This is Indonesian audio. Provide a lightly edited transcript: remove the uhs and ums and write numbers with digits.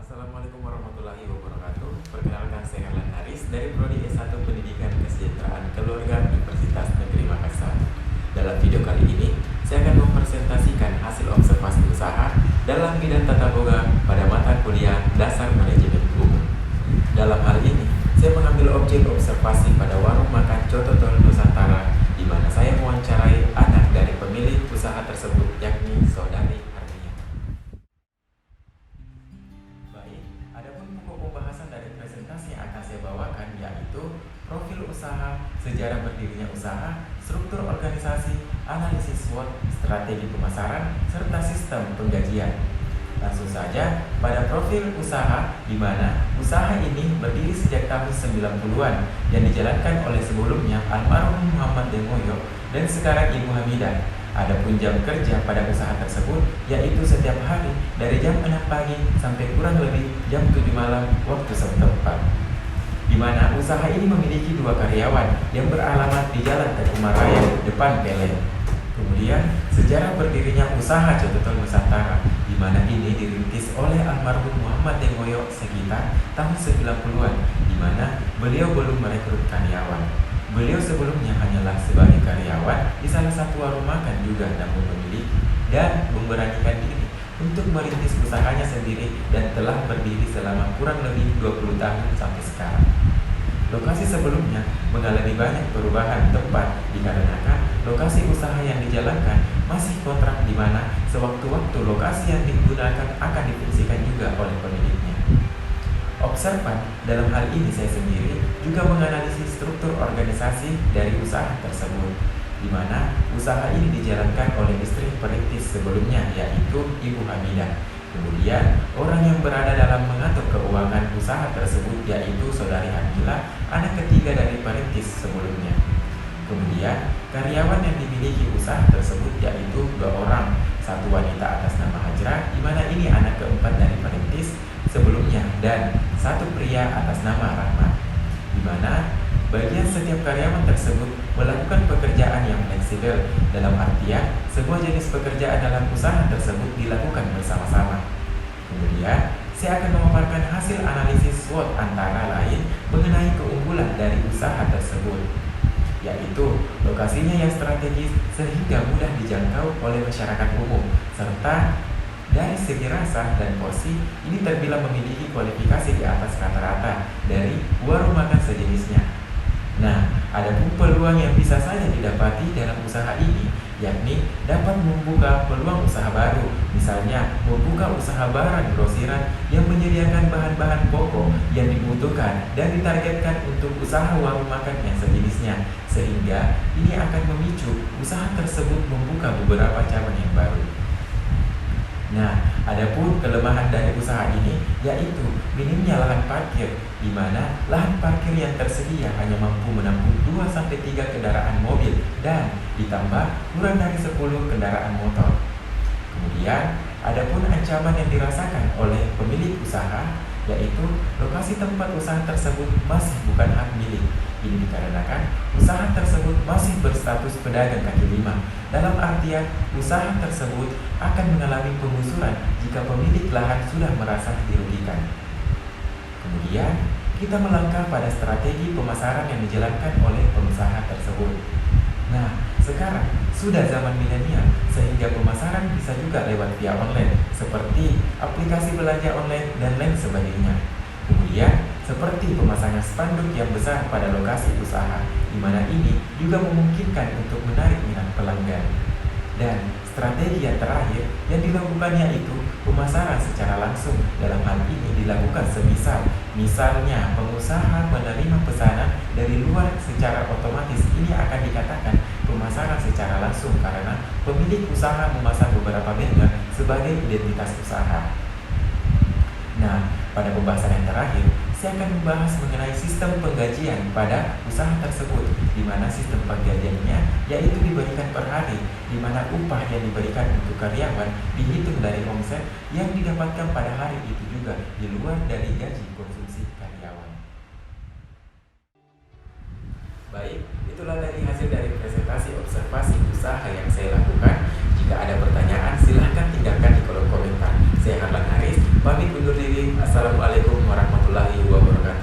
Assalamualaikum warahmatullahi wabarakatuh. Perkenalkan, saya Harlan Haris dari Prodi S1 Pendidikan Kesejahteraan Keluarga Universitas Negeri Makassar. Dalam video kali ini, saya akan mempresentasikan hasil observasi usaha dalam bidang tata boga pada mata kuliah Dasar Manajemen Umum. Dalam hal ini, saya mengambil objek observasi pada warung makan Cototol Nusantara, di mana saya mewawancarai anak dari pemilik usaha tersebut, yakni saudari Arnia. Baik, adapun pokok pembahasan dari presentasi yang akan saya bawakan yaitu profil usaha, sejarah berdirinya usaha, struktur organisasi, analisis SWOT, strategi pemasaran, serta sistem penggajian. Langsung saja pada profil usaha, di mana usaha ini berdiri sejak tahun 90-an yang dijalankan oleh sebelumnya almarhum Muhammad Demoyo dan sekarang Ibu Hamidah. Adapun jam kerja pada usaha tersebut yaitu setiap hari dari jam 6 pagi sampai kurang lebih jam 7 malam waktu setempat. Di mana usaha ini memiliki 2 karyawan yang beralamat di Jalan Teguh Raya depan Pelen. Kemudian sejarah berdirinya usaha Cototol Nusantara, di mana ini dirintis oleh almarhum Muhammad Demoyo sekitar tahun 90-an, di mana beliau belum merekrut karyawan. Beliau sebelumnya hanyalah sebagai karyawan di salah satu warung makan juga, namun memiliki dan memberanikan diri untuk merintis usahanya sendiri dan telah berdiri selama kurang lebih 20 tahun sampai sekarang. Lokasi sebelumnya mengalami banyak perubahan tempat dikarenakan lokasi usaha yang dijalankan masih kontrak, di mana sewaktu-waktu lokasi yang digunakan akan difungsikan juga oleh pemiliknya. Observan dalam hal ini saya sendiri juga menganalisis struktur organisasi dari usaha tersebut, di mana usaha ini dijalankan oleh istri perintis sebelumnya yaitu Ibu Hamidah. Kemudian orang yang berada dalam mengatur keuangan usaha tersebut yaitu saudari Hamila, anak ketiga dari perintis sebelumnya. Kemudian karyawan yang dimiliki usaha tersebut yaitu 2 orang, satu wanita atas nama Hajrah, di mana ini anak keempat dari perintis sebelumnya, dan satu pria atas nama Rahmat, di mana bagian setiap karyawan tersebut melakukan pekerjaan yang fleksibel, dalam artian sebuah jenis pekerjaan dalam usaha tersebut dilakukan bersama-sama. Kemudian saya akan memaparkan hasil analisis SWOT antara lain mengenai keunggulan dari usaha tersebut, yaitu lokasinya yang strategis sehingga mudah dijangkau oleh masyarakat umum, serta dari segi rasa dan porsi ini terbilang memiliki kualifikasi di atas rata-rata dari warung makan sejenisnya. Nah, ada pun peluang yang bisa saja didapati dalam usaha ini, yakni dapat membuka peluang usaha baru, misalnya membuka usaha barang grosiran yang menyediakan bahan-bahan pokok yang dibutuhkan dan ditargetkan untuk usaha warung makan yang sejenisnya, sehingga ini akan memicu usaha tersebut membuka beberapa cabang yang baru. Nah, adapun kelemahan dari usaha ini yaitu minimnya lahan parkir, di mana lahan parkir yang tersedia hanya mampu menampung 2-3 kendaraan mobil dan ditambah kurang dari 10 kendaraan motor. Kemudian, adapun ancaman yang dirasakan oleh pemilik usaha yaitu lokasi tempat usaha tersebut masih bukan hak milik. Ini dikarenakan usaha tersebut masih berstatus pedagang kaki lima, dalam artian usaha tersebut akan mengalami penggusuran jika pemilik lahan sudah merasa dirugikan. Kemudian kita melangkah pada strategi pemasaran yang dijalankan oleh pengusaha tersebut. Nah, sekarang sudah zaman milenial sehingga pemasaran bisa juga lewat via online seperti aplikasi belanja online dan lain sebagainya. Kemudian seperti pemasangan spanduk yang besar pada lokasi usaha, di mana ini juga memungkinkan untuk menarik minat pelanggan. Dan strategi yang terakhir yang dilakukan yaitu pemasaran secara langsung. Dalam hal ini dilakukan misalnya pengusaha menerima pesanan dari luar secara otomatis, ini akan dikatakan pemasaran secara langsung karena pemilik usaha memasang beberapa banner sebagai identitas usaha. Nah, pada pembahasan yang terakhir, saya akan membahas mengenai sistem penggajian pada usaha tersebut, di mana sistem penggajiannya yaitu diberikan per hari, di mana upah yang diberikan untuk karyawan dihitung dari omset yang didapatkan pada hari itu juga, di luar dari gaji konsumsi karyawan. Baik, itulah tadi hasil dari presentasi observasi usaha yang saya lakukan. Jika ada pertanyaan, silahkan tinggalkan